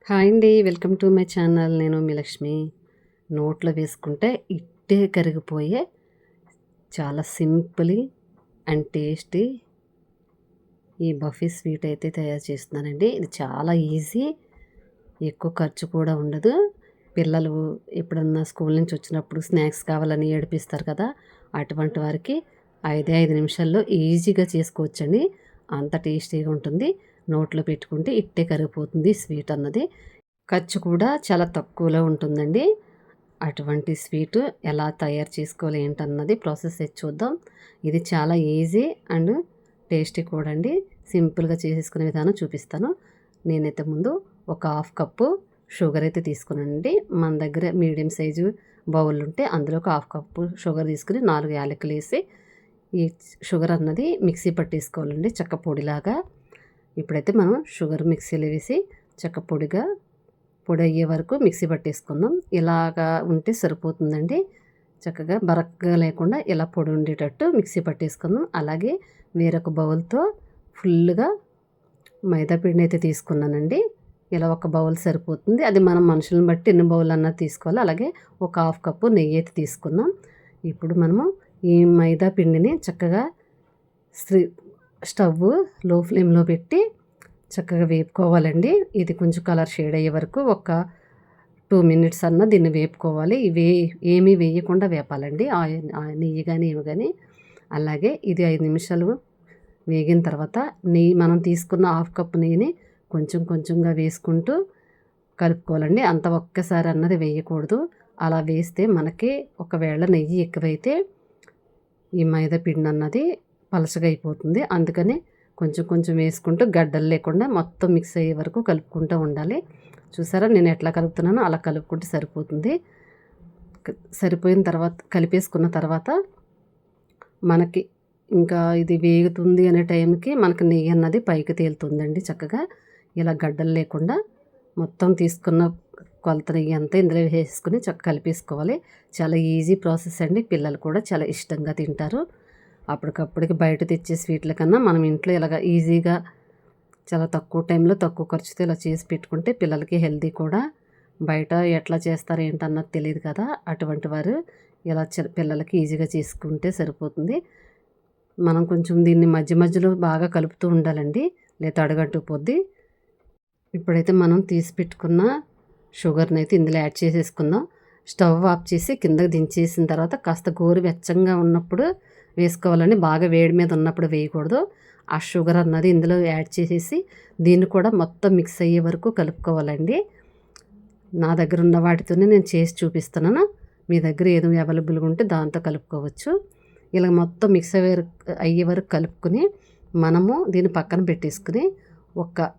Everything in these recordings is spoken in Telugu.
హాయ్ అండి. Welcome to my channel. నేను మీ లక్ష్మి. నోట్లో వేసుకుంటే ఇట్టే కరిగిపోయే చాలా సింపుల్ అండ్ టేస్టీ ఈ బఫీ స్వీట్ అయితే తయారు చేస్తున్నానండి. ఇది చాలా ఈజీ, ఎక్కువ ఖర్చు కూడా ఉండదు. పిల్లలు ఎప్పుడన్నా స్కూల్ నుంచి వచ్చినప్పుడు స్నాక్స్ కావాలని ఏడిపిస్తారు కదా, అటువంటి వారికి 5 నిమిషాల్లో ఈజీగా చేసుకోవచ్చండి. అంత టేస్టీగా ఉంటుంది. నోట్లో పెట్టుకుంటే ఇట్టే కరిగిపోతుంది స్వీట్ అన్నది. ఖర్చు కూడా చాలా తక్కువలో ఉంటుందండి. అటువంటి స్వీటు ఎలా తయారు చేసుకోవాలి ఏంటన్నది ప్రాసెస్ అయితే చూద్దాం. ఇది చాలా ఈజీ అండ్ టేస్టీ కూడా అండి. సింపుల్గా చేసేసుకునే విధానం చూపిస్తాను. నేనైతే ముందు ఒక హాఫ్ కప్పు షుగర్ అయితే తీసుకున్నానండి. మన దగ్గర మీడియం సైజు బౌల్ ఉంటే అందులో ఒక హాఫ్ కప్పు షుగర్ తీసుకుని 4 యాలకులు వేసి ఈ షుగర్ అన్నది మిక్సీ పట్టేసుకోవాలండి చెక్క పొడిలాగా. ఇప్పుడైతే మనం షుగర్ మిక్సీలో వేసి చెక్క పొడి అయ్యే వరకు మిక్సీ పట్టేసుకుందాం. ఇలాగా ఉంటే సరిపోతుందండి. చక్కగా బరకగా లేకుండా ఇలా పొడి ఉండేటట్టు మిక్సీ పట్టేసుకుందాం. అలాగే వేరొక బౌల్తో ఫుల్గా మైదా పిండి అయితే తీసుకున్నానండి. ఇలా ఒక బౌల్ సరిపోతుంది. అది మనం మనుషులను బట్టి ఎన్ని బౌల్ అన్నది తీసుకోవాలి. అలాగే ఒక హాఫ్ కప్పు నెయ్యి అయితే తీసుకున్నాం. ఇప్పుడు మనము ఈ మైదా పిండిని చక్కగా స్టవ్ లో ఫ్లేమ్లో పెట్టి చక్కగా వేపుకోవాలండి. ఇది కొంచెం కలర్ షేడ్ అయ్యే వరకు ఒక 2 మినిట్స్ అన్న దీన్ని వేపుకోవాలి. ఇవి ఏమీ వేయకుండా వేపాలండి. నెయ్యి కానీ ఏమి కానీ. అలాగే ఇది 5 నిమిషాలు వేగిన తర్వాత మనం తీసుకున్న హాఫ్ కప్ నెయ్యిని కొంచెం కొంచెంగా వేసుకుంటూ కలుపుకోవాలండి. అంత ఒక్కసారి అన్నది వేయకూడదు. అలా వేస్తే మనకి ఒకవేళ నెయ్యి ఎక్కువైతే ఈ మైదా పిండి అన్నది పలచగా అయిపోతుంది. అందుకని కొంచెం కొంచెం వేసుకుంటూ గడ్డలు లేకుండా మొత్తం మిక్స్ అయ్యే వరకు కలుపుకుంటూ ఉండాలి. చూసారా నేను ఎట్లా కలుపుతున్నానో అలా కలుపుకుంటే సరిపోతుంది. సరిపోయిన తర్వాత కలిపేసుకున్న తర్వాత మనకి ఇంకా ఇది వేగుతుంది అనే టైంకి మనకి నెయ్యి అన్నది పైకి తేలుతుందండి. చక్కగా ఇలా గడ్డలు లేకుండా మొత్తం తీసుకున్న కొలత నెయ్యి అంతా ఇందులో వేసుకుని చక్కగా కలిపేసుకోవాలి. చాలా ఈజీ ప్రాసెస్ అండి. పిల్లలు కూడా చాలా ఇష్టంగా తింటారు. అప్పటికప్పటికి బయట తెచ్చే స్వీట్ల కన్నా మనం ఇంట్లో ఇలాగ ఈజీగా చాలా తక్కువ టైంలో తక్కువ ఖర్చుతో ఇలా చేసి పెట్టుకుంటే పిల్లలకి హెల్తీ కూడా. బయట ఎట్లా చేస్తారు ఏంటన్నది తెలియదు కదా, అటువంటి వారు ఇలా పిల్లలకి ఈజీగా చేసుకుంటే సరిపోతుంది. మనం కొంచెం దీన్ని మధ్య మధ్యలో బాగా కలుపుతూ ఉండాలండి, లేదా అడుగంటుకుపోద్ది. ఇప్పుడైతే మనం తీసి పెట్టుకున్న షుగర్ని అయితే ఇందులో యాడ్ చేసేసుకుందాం. స్టవ్ ఆఫ్ చేసి కిందకి దించేసిన తర్వాత కాస్త గోరువెచ్చంగా ఉన్నప్పుడు వేసుకోవాలండి. బాగా వేడి మీద ఉన్నప్పుడు వేయకూడదు. ఆ షుగర్ అన్నది ఇందులో యాడ్ చేసేసి దీన్ని కూడా మొత్తం మిక్స్ అయ్యే వరకు కలుపుకోవాలండి. నా దగ్గర ఉన్న వాటితోనే నేను చేసి చూపిస్తున్నాను. మీ దగ్గర ఏదో అవైలబుల్గా ఉంటే దాంతో కలుపుకోవచ్చు. ఇలా మొత్తం మిక్స్ అయ్యే వరకు కలుపుకొని మనము దీన్ని పక్కన పెట్టేసుకుని ఒక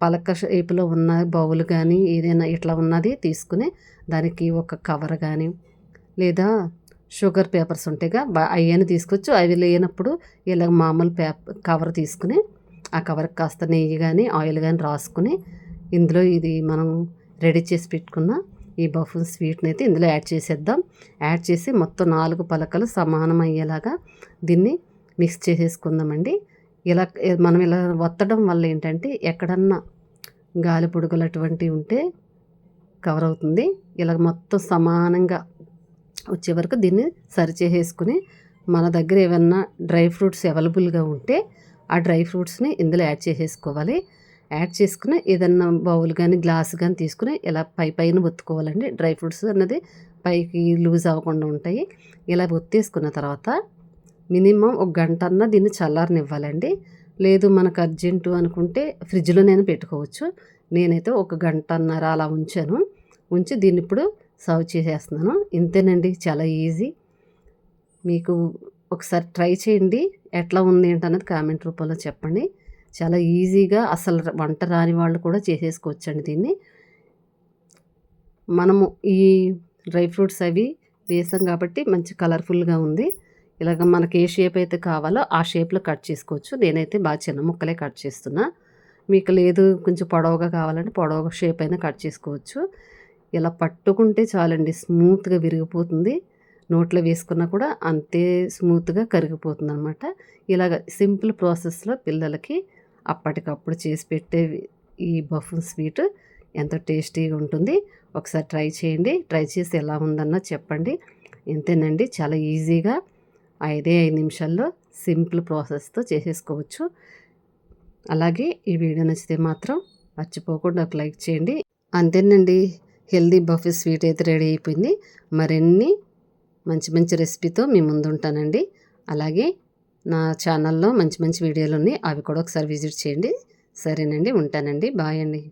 పలక షేపులో ఉన్న బౌల్ కానీ ఏదైనా ఇట్లా ఉన్నది తీసుకుని దానికి ఒక కవర్ కానీ లేదా షుగర్ పేపర్స్ ఉంటాయిగా అవన్నీ తీసుకోవచ్చు. అవి లేనప్పుడు ఇలా మామూలు కవర్ తీసుకుని ఆ కవర్కి కాస్త నెయ్యి కానీ ఆయిల్ కానీ రాసుకుని ఇందులో ఇది మనం రెడీ చేసి పెట్టుకున్న ఈ బఫీ స్వీట్ని అయితే ఇందులో యాడ్ చేసేద్దాం. యాడ్ చేసి మొత్తం 4 పలకలు సమానం అయ్యేలాగా దీన్ని మిక్స్ చేసేసుకుందామండి. ఇలా మనం ఇలా ఒత్తడం వల్ల ఏంటంటే ఎక్కడన్నా గాలి పొడుగులు అటువంటివి ఉంటే కవర్ అవుతుంది. ఇలా మొత్తం సమానంగా వచ్చే వరకు దీన్ని సరి చేసేసుకుని మన దగ్గర ఏమన్నా డ్రై ఫ్రూట్స్ అవైలబుల్గా ఉంటే ఆ డ్రై ఫ్రూట్స్ని ఇందులో యాడ్ చేసేసుకోవాలి. యాడ్ చేసుకుని ఏదన్నా బౌల్ కానీ గ్లాస్ కానీ తీసుకుని ఇలా పైన ఒత్తుకోవాలండి. డ్రై ఫ్రూట్స్ అన్నది పైకి లూజ్ అవ్వకుండా ఉంటాయి. ఇలా ఒత్తేసుకున్న తర్వాత మినిమం 1 గంట అన్న దీన్ని చల్లారనివ్వాలండి. లేదు మనకు అర్జెంటు అనుకుంటే ఫ్రిడ్జ్లో నేను పెట్టుకోవచ్చు. నేనైతే 1 గంటన్నర అలా ఉంచి దీన్ని ఇప్పుడు సర్వ్ చేసేస్తున్నాను. ఇంతేనండి, చాలా ఈజీ. మీకు ఒకసారి ట్రై చేయండి. ఎట్లా ఉంది ఏంటన్నది కామెంట్ రూపంలో చెప్పండి. చాలా ఈజీగా అసలు వంట రాని వాళ్ళు కూడా చేసేసుకోవచ్చండి దీన్ని. మనము ఈ డ్రై ఫ్రూట్స్ అవి వేసాం కాబట్టి మంచి కలర్ఫుల్గా ఉంది. ఇలాగ మనకి ఏ షేప్ అయితే కావాలో ఆ షేప్లో కట్ చేసుకోవచ్చు. నేనైతే బాగా చిన్న ముక్కలే కట్ చేస్తున్నా. మీకు లేదు కొంచెం పొడవుగా కావాలంటే పొడవుగా షేప్ అయినా కట్ చేసుకోవచ్చు. ఇలా పట్టుకుంటే చాలండి, స్మూత్గా విరిగిపోతుంది. నోట్లో వేసుకున్నా కూడా అంతే స్మూత్గా కరిగిపోతుంది అనమాట. ఇలాగ సింపుల్ ప్రాసెస్లో పిల్లలకి అప్పటికప్పుడు చేసి పెట్టే ఈ బఫీ స్వీట్ ఎంతో టేస్టీగా ఉంటుంది. ఒకసారి ట్రై చేయండి. ట్రై చేసి ఎలా ఉందన్నో చెప్పండి. ఇంతేనండి, చాలా ఈజీగా 5 నిమిషాల్లో సింపుల్ ప్రాసెస్తో చేసేసుకోవచ్చు. అలాగే ఈ వీడియో నచ్చితే మాత్రం మర్చిపోకుండా ఒక లైక్ చేయండి. అంతేనండి, హెల్దీ బఫే స్వీట్ అయితే రెడీ అయిపోయింది. మరిన్ని మంచి మంచి రెసిపీతో మీ ముందు ఉంటానండి. అలాగే నా ఛానల్లో మంచి మంచి వీడియోలు ఉన్నాయి, అవి కూడా ఒకసారి విజిట్ చేయండి. సరేనండి, ఉంటానండి. బాయ్ అండి.